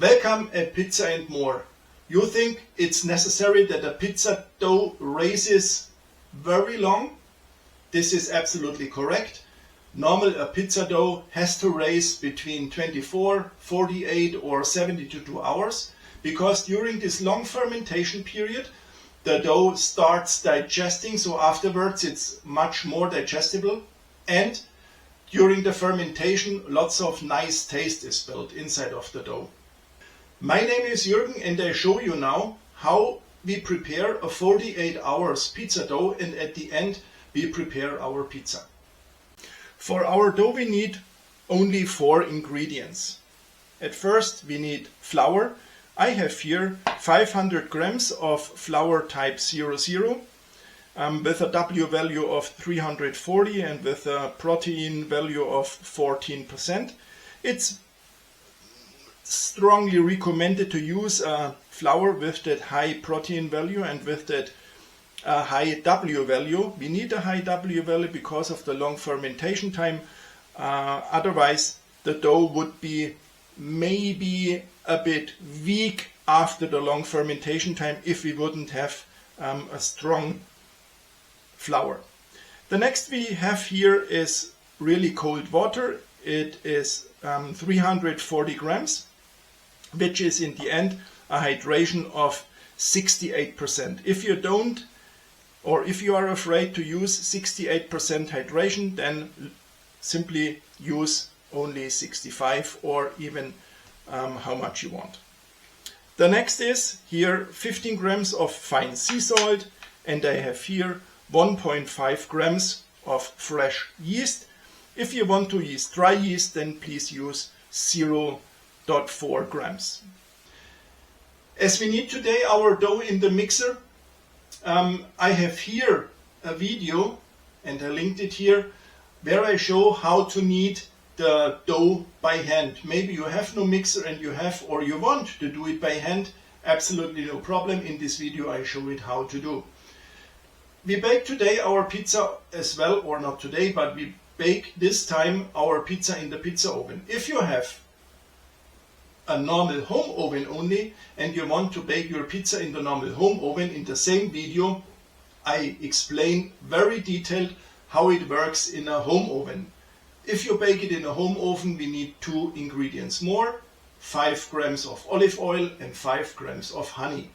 Welcome at Pizza and More. You think it's necessary that a pizza dough raises very long? This is absolutely correct. Normally a pizza dough has to raise between 24, 48 or 72 hours because during this long fermentation period the dough starts digesting, so afterwards it's much more digestible, and during the fermentation lots of nice taste is built inside of the dough. My name is Jürgen and I show you now how we prepare a 48 hours pizza dough, and at the end we prepare our pizza. For our dough we need only 4 ingredients. At first we need flour. I have here 500 grams of flour type 00 with a W value of 340 and with a protein value of 14%. It's strongly recommended to use a flour with that high protein value and with that high W value. We need a high W value because of the long fermentation time. Otherwise the dough would be maybe a bit weak after the long fermentation time if we wouldn't have a strong flour. The next we have here is really cold water. It is 340 grams, which is in the end a hydration of 68%. If you don't, or if you are afraid to use 68% hydration, then simply use only 65 or even how much you want. The next is here 15 grams of fine sea salt, and I have here 1.5 grams of fresh yeast. If you want to use dry yeast, then please use 0.4 grams. As we need today our dough in the mixer, I have here a video, and I linked it here, where I show how to knead the dough by hand. Maybe you have no mixer and you have, or you want to do it by hand, absolutely no problem. In this video I show it how to do. We bake today our pizza as well, or not today, but we bake this time our pizza in the pizza oven. If you have a normal home oven only and you want to bake your pizza in the normal home oven, in the same video I explain very detailed how it works in a home oven. If you bake it in a home oven, we need 2 ingredients more, 5 grams of olive oil and 5 grams of honey.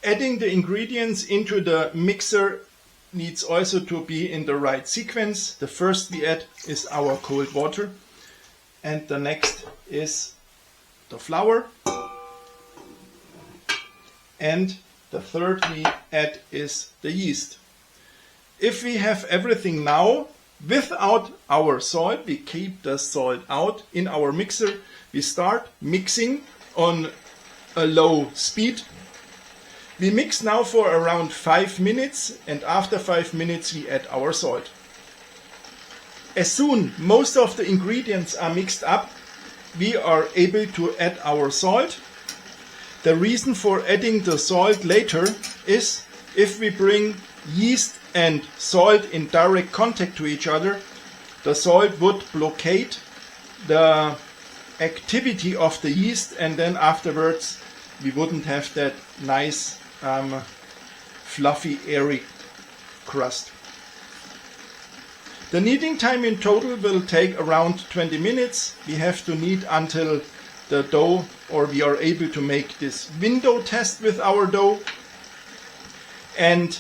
Adding the ingredients into the mixer needs also to be in the right sequence. The first we add is our cold water, and the next is the flour, and the third we add is the yeast. If we have everything now without our salt, we keep the salt out in our mixer, we start mixing on a low speed. We mix now for around 5 minutes, and after 5 minutes we add our salt. As soon most of the ingredients are mixed up, we are able to add our salt. The reason for adding the salt later is if we bring yeast and salt in direct contact to each other, the salt would blockade the activity of the yeast, and then afterwards we wouldn't have that nice fluffy airy crust. The kneading time in total will take around 20 minutes. We have to knead until the dough, or we are able to make this window test with our dough, and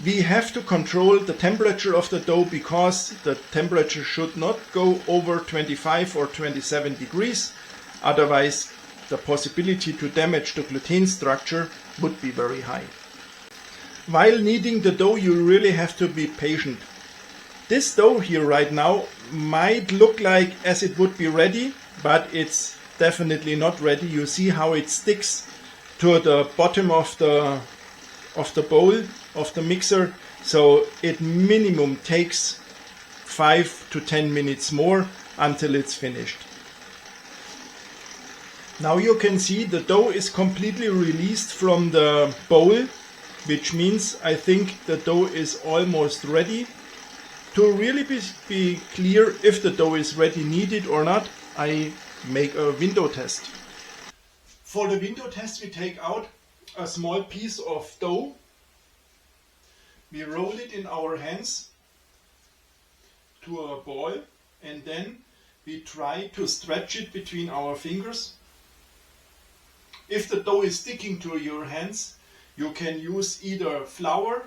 we have to control the temperature of the dough because the temperature should not go over 25 or 27 degrees, otherwise the possibility to damage the gluten structure would be very high. While kneading the dough you really have to be patient. This dough here right now might look like as it would be ready, but it's definitely not ready. You see how it sticks to the bottom of the bowl of the mixer, so it minimum takes 5 to 10 minutes more until it's finished. Now you can see the dough is completely released from the bowl, which means I think the dough is almost ready. To really be clear if the dough is ready kneaded or not, I make a window test. For the window test we take out a small piece of dough, we roll it in our hands to a ball, and then we try to stretch it between our fingers. If the dough is sticking to your hands, you can use either flour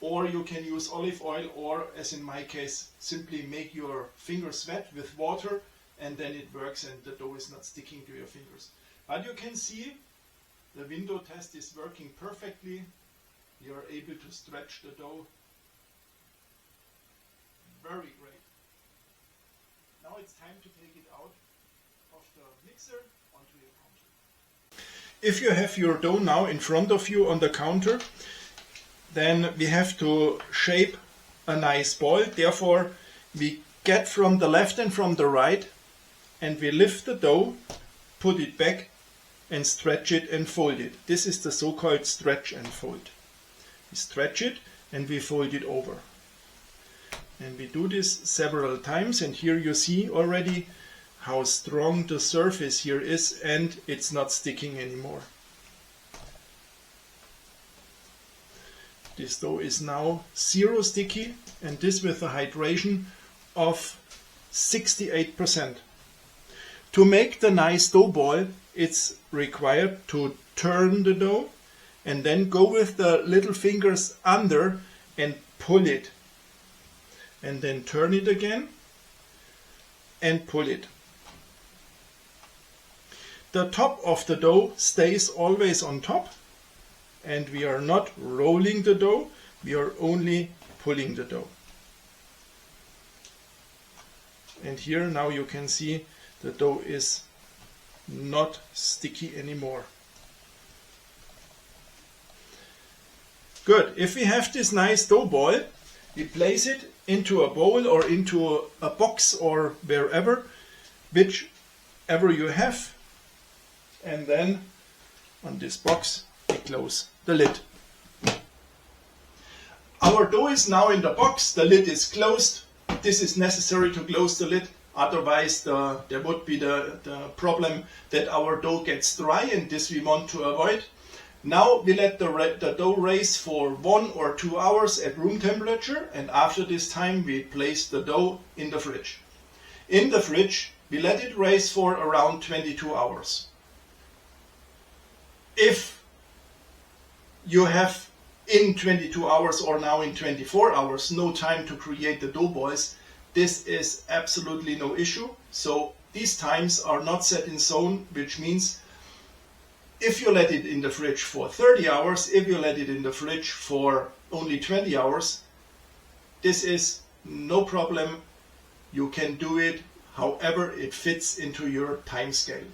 or you can use olive oil, or as in my case, simply make your fingers wet with water, and then it works and the dough is not sticking to your fingers. But you can see the window test is working perfectly. You are able to stretch the dough. Very great. Now it's time to take it out of the mixer onto your counter. If you have your dough now in front of you on the counter, then we have to shape a nice ball. Therefore, we get from the left and from the right, and we lift the dough, put it back, and stretch it and fold it. This is the so-called stretch and fold. We stretch it and we fold it over. And we do this several times, and here you see already how strong the surface here is, and it's not sticking anymore. This dough is now zero sticky, and this with a hydration of 68%. To make the nice dough ball, it's required to turn the dough and then go with the little fingers under and pull it. And then turn it again and pull it. The top of the dough stays always on top, and we are not rolling the dough, we are only pulling the dough. And here now you can see the dough is not sticky anymore. Good. If we have this nice dough ball, we place it into a bowl or into a box or wherever, whichever you have, and then on this box we close the lid. Our dough is now in the box, the lid is closed. This is necessary to close the lid, otherwise there would be the problem that our dough gets dry, and this we want to avoid. Now we let the dough raise for 1 or 2 hours at room temperature, and after this time we place the dough in the fridge. In the fridge we let it raise for around 22 hours. If you have in 22 hours or now in 24 hours no time to create the dough balls, this is absolutely no issue. So these times are not set in stone, which means if you let it in the fridge for 30 hours, if you let it in the fridge for only 20 hours, this is no problem. You can do it however it fits into your time scale.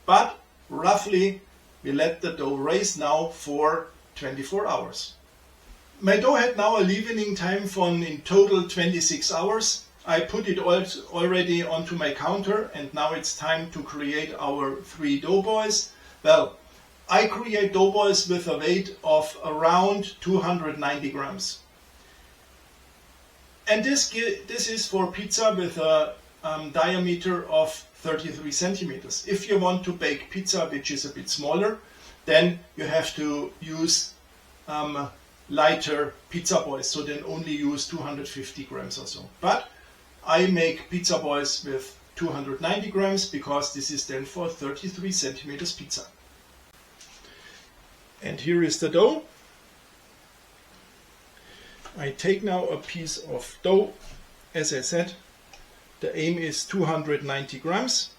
But roughly we let the dough raise now for 24 hours. My dough had now a leavening time from in total 26 hours. I put it already onto my counter, and now it's time to create our 3 dough balls. Well, I create dough balls with a weight of around 290 grams. And this is for pizza with a diameter of 33 centimeters. If you want to bake pizza which is a bit smaller, then you have to use lighter pizza balls, so then only use 250 grams or so. But I make pizza balls with 290 grams because this is then for 33 centimeters pizza. And here is the dough. I take now a piece of dough. As I said, the aim is 290 grams.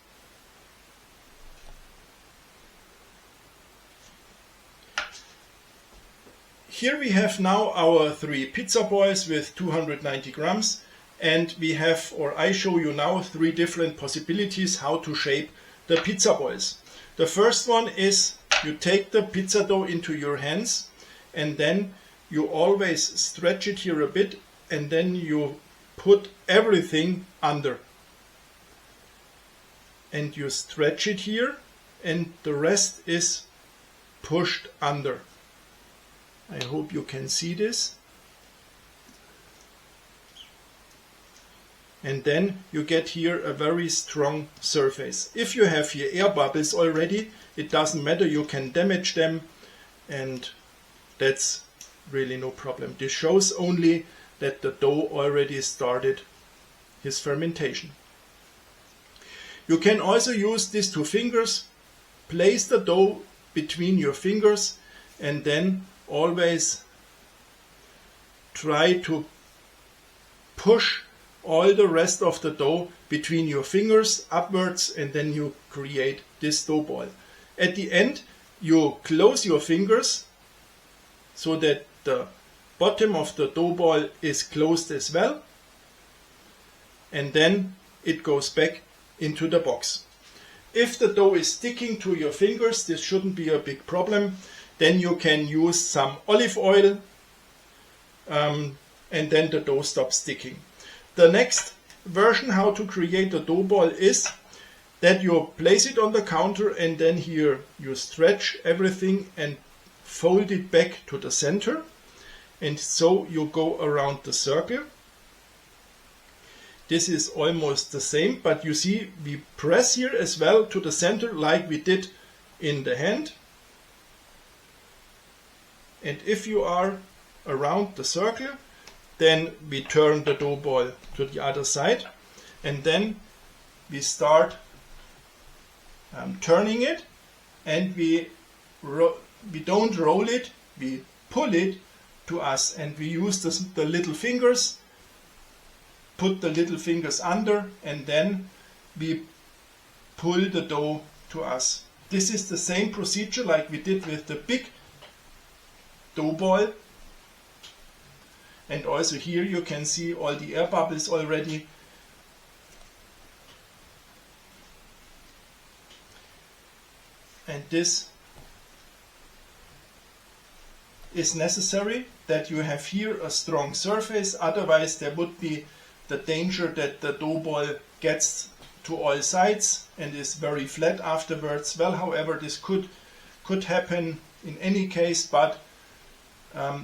Here we have now our 3 pizza balls with 290 grams, and we have, or I show you now, 3 different possibilities how to shape the pizza balls. The first one is you take the pizza dough into your hands, and then you always stretch it here a bit, and then you put everything under. And you stretch it here, and the rest is pushed under. I hope you can see this. and then you get here a very strong surface. If you have here air bubbles already, it doesn't matter, you can damage them, and that's really no problem. This shows only that the dough already started his fermentation. You can also use these two fingers, place the dough between your fingers, and then always try to push all the rest of the dough between your fingers upwards, and then you create this dough ball. At the end, you close your fingers so that the bottom of the dough ball is closed as well, and then it goes back into the box. If the dough is sticking to your fingers, this shouldn't be a big problem. Then you can use some olive oil, and then the dough stops sticking. The next version how to create a dough ball is that you place it on the counter, and then here you stretch everything and fold it back to the center, and so you go around the circle. This is almost the same, but you see we press here as well to the center like we did in the hand. And if you are around the circle, then we turn the dough ball to the other side, and then we start turning it, and we don't roll it, we pull it to us, and we use the little fingers, put the little fingers under, and then we pull the dough to us. This is the same procedure like we did with the big dough ball. And also here you can see all the air bubbles already. And this is necessary that you have here a strong surface, otherwise there would be the danger that the dough ball gets to all sides and is very flat afterwards. Well, however, this could happen in any case, but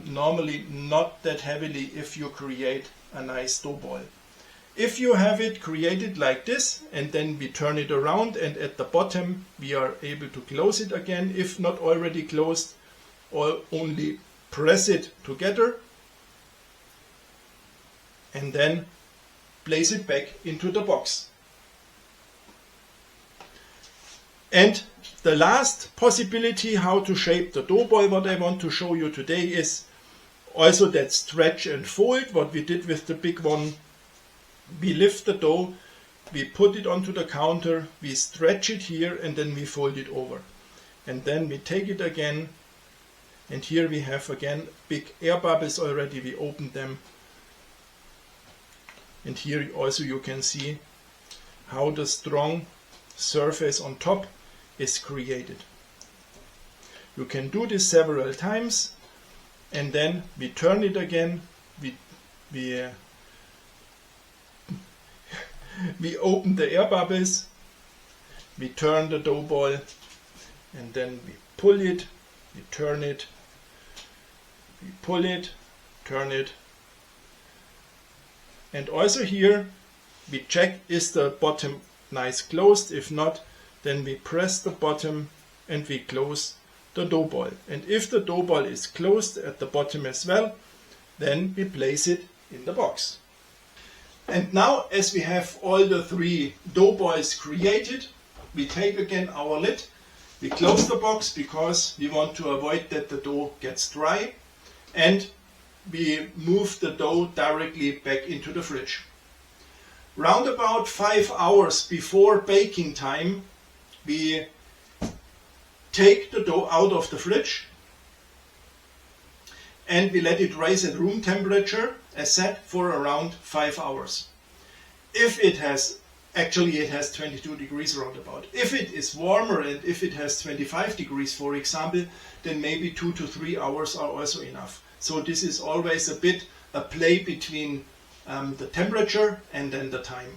normally not that heavily if you create a nice dough ball. If you have it created like this, and then we turn it around, and at the bottom we are able to close it again, if not already closed, or only press it together, and then place it back into the box. And the last possibility how to shape the dough ball, what I want to show you today, is also that stretch and fold, what we did with the big one. We lift the dough, we put it onto the counter, we stretch it here, and then we fold it over. And then we take it again, and here we have again big air bubbles already, we open them. And here also you can see how the strong surface on top is created. You can do this several times, and then we turn it again, we open the air bubbles, we turn the dough ball, and then we pull it, we turn it, we pull it, turn it. And also here we check, is the bottom nice closed? If not, then we press the bottom and we close the dough ball. And if the dough ball is closed at the bottom as well, then we place it in the box. And now, as we have all the three dough balls created, we take again our lid, we close the box because we want to avoid that the dough gets dry, and we move the dough directly back into the fridge. Round about 5 hours before baking time, we take the dough out of the fridge and we let it rise at room temperature, as said, for around 5 hours. If it has, actually it has 22 degrees roundabout. If it is warmer and if it has 25 degrees, for example, then maybe 2 to 3 hours are also enough. So this is always a bit a play between the temperature and then the time.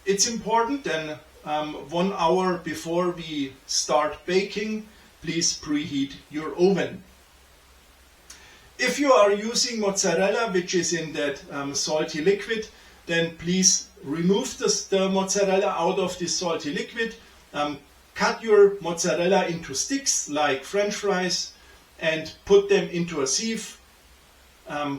It's important then 1 hour before we start baking, please preheat your oven. If you are using mozzarella, which is in that salty liquid, then please remove the mozzarella out of this salty liquid. Cut your mozzarella into sticks like French fries and put them into a sieve.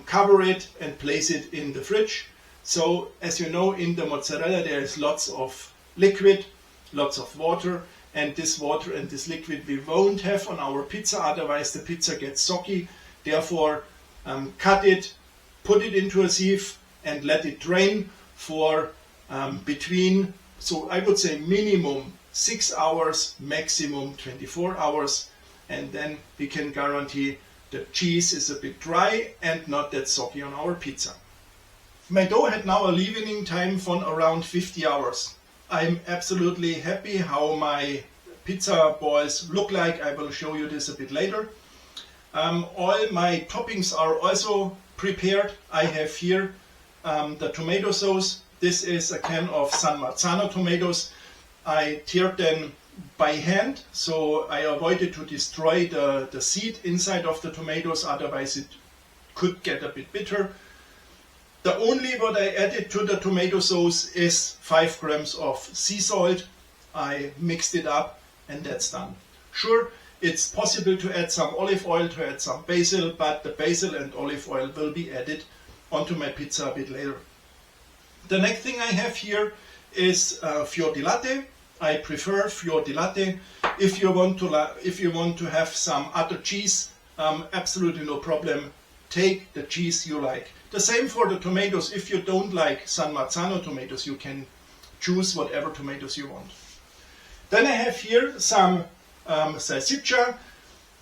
Cover it and place it in the fridge. So as you know, in the mozzarella there is lots of liquid, lots of water, and this water and this liquid we won't have on our pizza, otherwise the pizza gets soggy. Therefore cut it, put it into a sieve and let it drain for between, so I would say minimum 6 hours, maximum 24 hours, and then we can guarantee the cheese is a bit dry and not that soggy on our pizza. My dough had now a leavening time from around 50 hours. I'm absolutely happy how my pizza balls look like. I will show you this a bit later. All my toppings are also prepared. I have here the tomato sauce. This is a can of San Marzano tomatoes. I teared them by hand, so I avoided to destroy the seed inside of the tomatoes, otherwise it could get a bit bitter. The only what I added to the tomato sauce is 5 grams of sea salt. I mixed it up and that's done. Sure, it's possible to add some olive oil, to add some basil, but the basil and olive oil will be added onto my pizza a bit later. The next thing I have here is fior di latte. I prefer fior di latte. If you want to have some other cheese, absolutely no problem. Take the cheese you like. The same for the tomatoes. If you don't like San Marzano tomatoes, you can choose whatever tomatoes you want. Then I have here some salsiccia.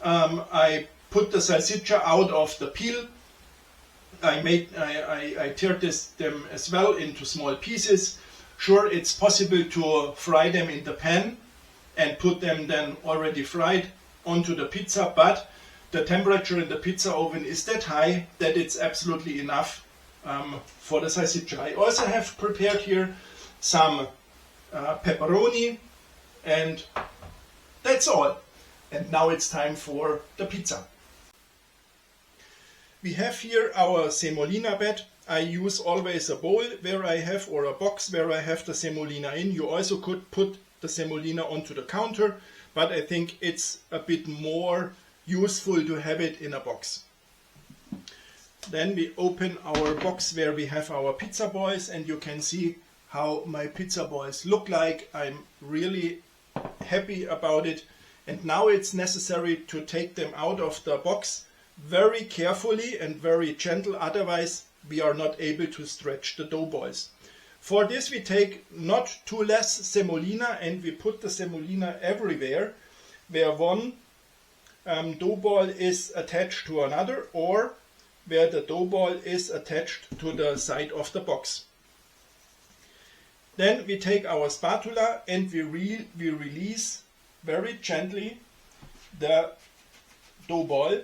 I put the salsiccia out of the peel. I teared them as well into small pieces. Sure, it's possible to fry them in the pan and put them then already fried onto the pizza, but the temperature in the pizza oven is that high that it's absolutely enough for the salsiccia. I also have prepared here some pepperoni, and that's all. And now it's time for the pizza. We have here our semolina bed. I use always a bowl where I have, or a box where I have the semolina in. You also could put the semolina onto the counter, but I think it's a bit more useful to have it in a box. Then we open our box where we have our pizza balls, and you can see how my pizza balls look like. I'm really happy about it. And now it's necessary to take them out of the box very carefully and very gentle, otherwise we are not able to stretch the dough balls. For this we take not too less semolina, and we put the semolina everywhere where one dough ball is attached to another, or where the dough ball is attached to the side of the box. Then we take our spatula and we release very gently the dough ball.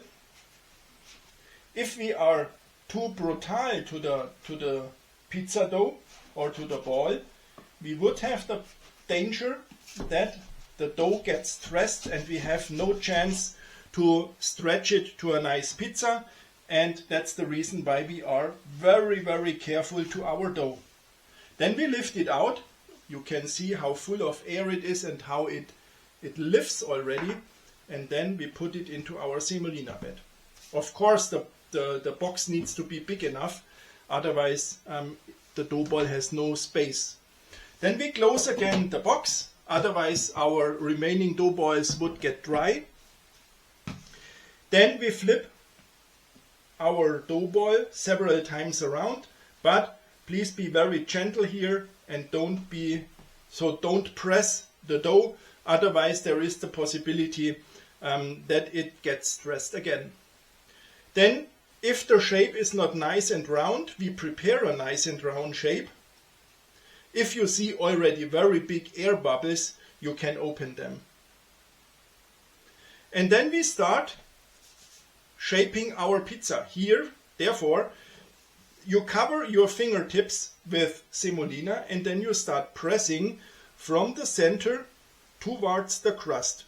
If we are too brutal to the pizza dough or to the ball, we would have the danger that the dough gets stressed and we have no chance to stretch it to a nice pizza, and that's the reason why we are very, very careful to our dough. Then we lift it out. You can see how full of air it is and how it lifts already, and then we put it into our semolina bed. Of course the box needs to be big enough, otherwise the dough ball has no space. Then we close again the box, otherwise our remaining dough balls would get dry. Then we flip our dough ball several times around, but please be very gentle here and don't press the dough, otherwise there is the possibility that it gets stressed again. Then, if the shape is not nice and round, we prepare a nice and round shape. If you see already very big air bubbles, you can open them. And then we start shaping our pizza. Here, therefore, you cover your fingertips with semolina and then you start pressing from the center towards the crust.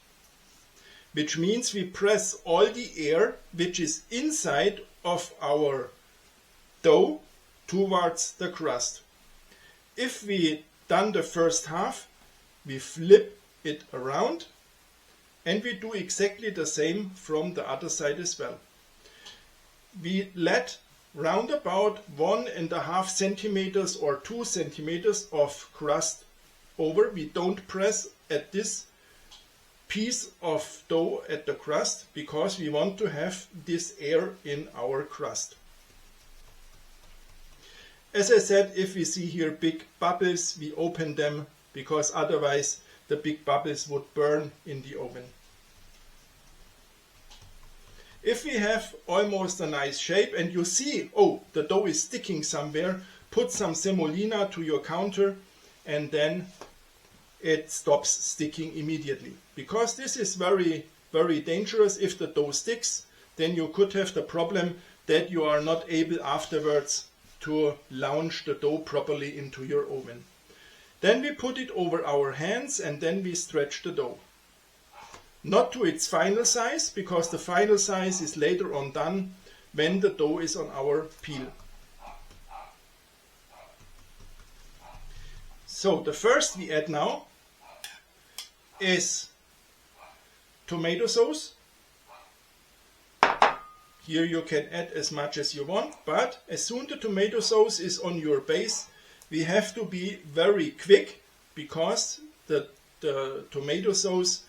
Which means we press all the air which is inside of our dough towards the crust. if we done the first half, we flip it around and we do exactly the same from the other side as well. We let round about 1.5 centimeters or 2 centimeters of crust over. We don't press at this piece of dough at the crust because we want to have this air in our crust. As I said, if we see here big bubbles, we open them because otherwise the big bubbles would burn in the oven. If we have almost a nice shape and you see, oh, the dough is sticking somewhere, put some semolina to your counter and then it stops sticking immediately. Because this is very, very dangerous. If the dough sticks, then you could have the problem that you are not able afterwards to launch the dough properly into your oven. Then we put it over our hands and then we stretch the dough. Not to its final size, because the final size is later on done when the dough is on our peel. So the first we add now is tomato sauce. Here you can add as much as you want, but as soon as the tomato sauce is on your base, we have to be very quick because the tomato sauce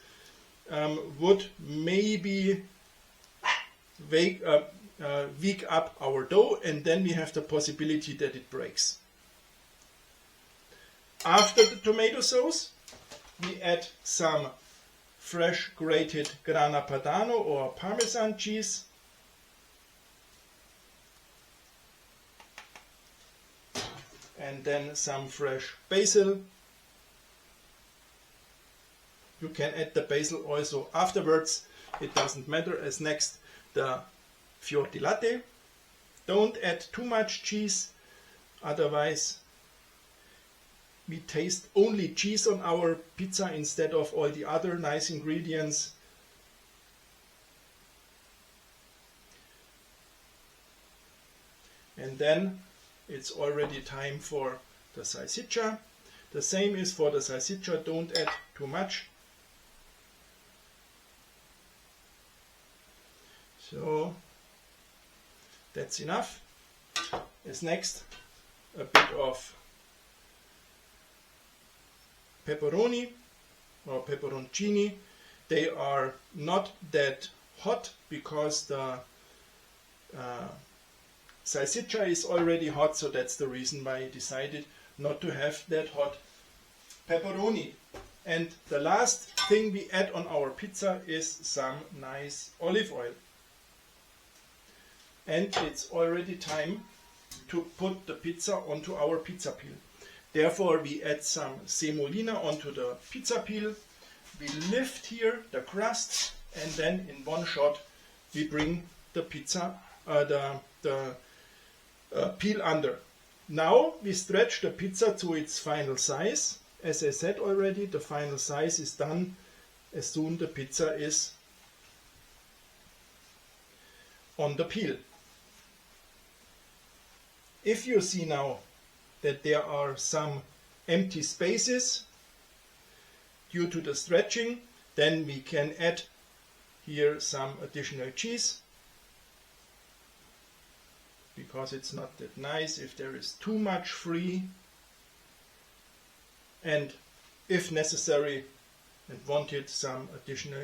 would maybe weak up our dough, and then we have the possibility that it breaks. After the tomato sauce, we add some fresh grated grana padano or Parmesan cheese. And then some fresh basil. You can add the basil also afterwards, it doesn't matter. As next, the fior di latte. Don't add too much cheese, otherwise we taste only cheese on our pizza instead of all the other nice ingredients. And then it's already time for the salsiccia. The same is for the salsiccia, don't add too much. So that's enough. As next, a bit of pepperoni or pepperoncini. They are not that hot because the salsiccia is already hot, so that's the reason why I decided not to have that hot pepperoni. And the last thing we add on our pizza is some nice olive oil. And it's already time to put the pizza onto our pizza peel. Therefore we add some semolina onto the pizza peel. We lift here the crust and then in one shot we bring the pizza, the peel under. Now we stretch the pizza to its final size. As I said already, the final size is done as soon as the pizza is on the peel. If you see now that there are some empty spaces due to the stretching, then we can add here some additional cheese, because it's not that nice if there is too much free, and if necessary and wanted, some additional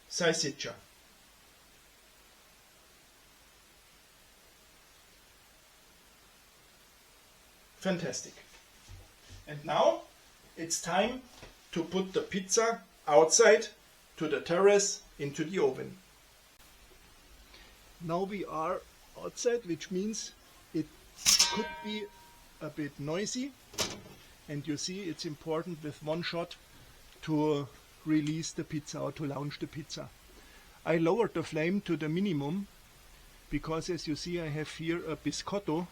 salsiccia. Fantastic. And now it's time to put the pizza outside to the terrace into the oven. Now we are outside, which means it could be a bit noisy, and you see it's important with one shot to release the pizza or to launch the pizza. I lowered the flame to the minimum because, as you see, I have here a biscotto,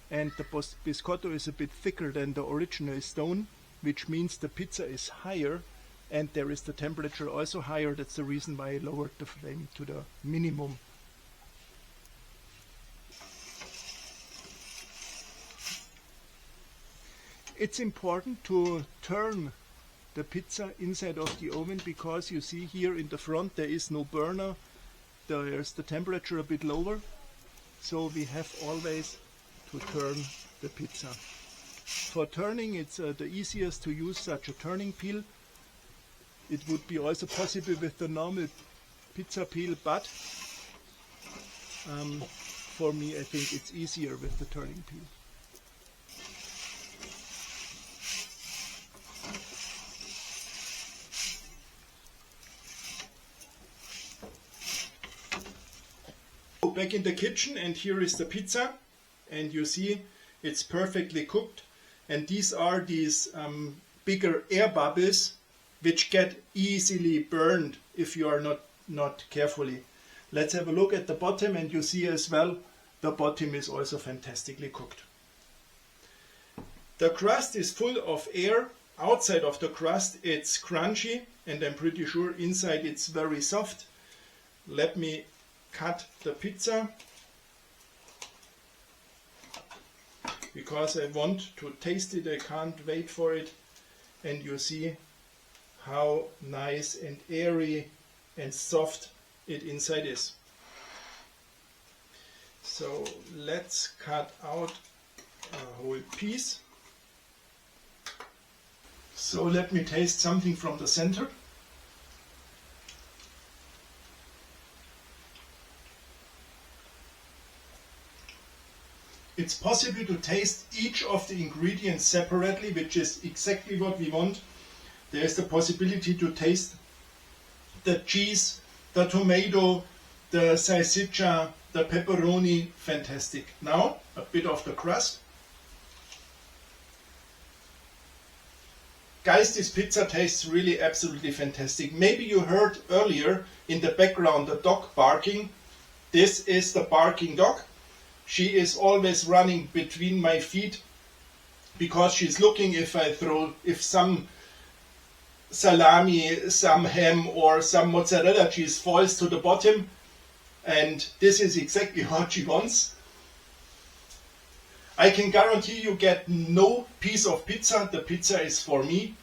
and the biscotto is a bit thicker than the original stone, which means the pizza is higher and there is the temperature also higher. That's the reason why I lowered the flame to the minimum. It's important to turn the pizza inside of the oven, because you see here in the front there is no burner, there's the temperature a bit lower, so we have always to turn the pizza. For turning, it's the easiest to use such a turning peel. It would be also possible with the normal pizza peel, but for me I think it's easier with the turning peel. Back in the kitchen, and here is the pizza, and you see it's perfectly cooked, and these are these bigger air bubbles which get easily burned if you are not carefully. Let's have a look at the bottom, and you see as well the bottom is also fantastically cooked. The crust is full of air. Outside of the crust it's crunchy, and I'm pretty sure inside it's very soft. Let me cut the pizza, because I want to taste it. I can't wait for it. And you see how nice and airy and soft it inside is. So let's cut out a whole piece. So let me taste something from the center. It's possible to taste each of the ingredients separately, which is exactly what we want. There is the possibility to taste the cheese, the tomato, the salsiccia, the pepperoni. Fantastic. Now a bit of the crust. Guys, this pizza tastes really absolutely fantastic. Maybe you heard earlier in the background the dog barking. This is the barking dog. She is always running between my feet because she's looking if some salami, some ham or some mozzarella cheese falls to the bottom, and this is exactly what she wants. I can guarantee you get no piece of pizza. The pizza is for me.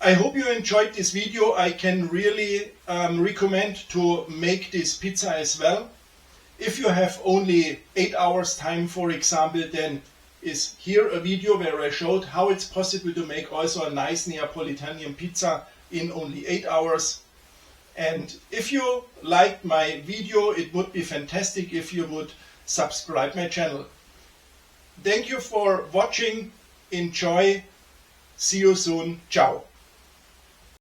I hope you enjoyed this video. I can really recommend to make this pizza as well. If you have only 8 hours time, for example, then is here a video where I showed how it's possible to make also a nice Neapolitan pizza in only 8 hours. And if you liked my video, it would be fantastic if you would subscribe my channel. Thank you for watching. Enjoy. See you soon. Ciao.